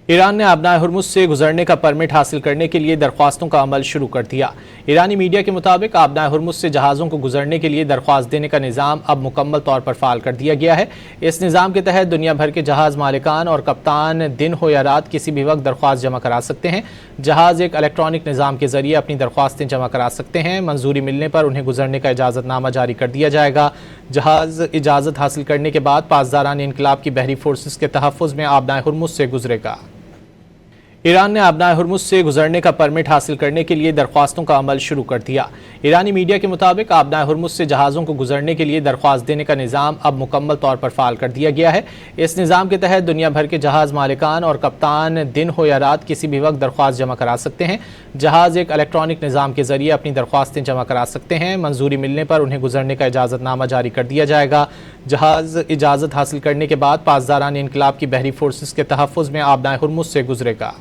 ایران نے آبنائے ہرمز سے گزرنے کا پرمٹ حاصل کرنے کے لیے درخواستوں کا عمل شروع کر دیا۔ ایرانی میڈیا کے مطابق آبنائے ہرمز سے جہازوں کو گزرنے کے لیے درخواست دینے کا نظام اب مکمل طور پر فعال کر دیا گیا ہے۔ اس نظام کے تحت دنیا بھر کے جہاز مالکان اور کپتان دن ہو یا رات کسی بھی وقت درخواست جمع کرا سکتے ہیں۔ جہاز ایک الیکٹرانک نظام کے ذریعے اپنی درخواستیں جمع کرا سکتے ہیں۔ منظوری ملنے پر انہیں گزرنے کا اجازت نامہ جاری کر دیا جائے گا۔ جہاز اجازت حاصل کرنے کے بعد پاسداران انقلاب کی بحری فورسز کے تحفظ میں آبنائے ہرمز سے گزرے گا۔ ایران نے آبنائے ہرمز سے گزرنے کا پرمٹ حاصل کرنے کے لیے درخواستوں کا عمل شروع کر دیا۔ ایرانی میڈیا کے مطابق آبنائے ہرمز سے جہازوں کو گزرنے کے لیے درخواست دینے کا نظام اب مکمل طور پر فعال کر دیا گیا ہے۔ اس نظام کے تحت دنیا بھر کے جہاز مالکان اور کپتان دن ہو یا رات کسی بھی وقت درخواست جمع کرا سکتے ہیں۔ جہاز ایک الیکٹرانک نظام کے ذریعے اپنی درخواستیں جمع کرا سکتے ہیں۔ منظوری ملنے پر انہیں گزرنے کا اجازت نامہ جاری کر دیا جائے گا۔ جہاز اجازت حاصل کرنے کے بعد پاسداران انقلاب کی بحری فورسز کے تحفظ میں آبنائے ہرمز سے گزرے گا۔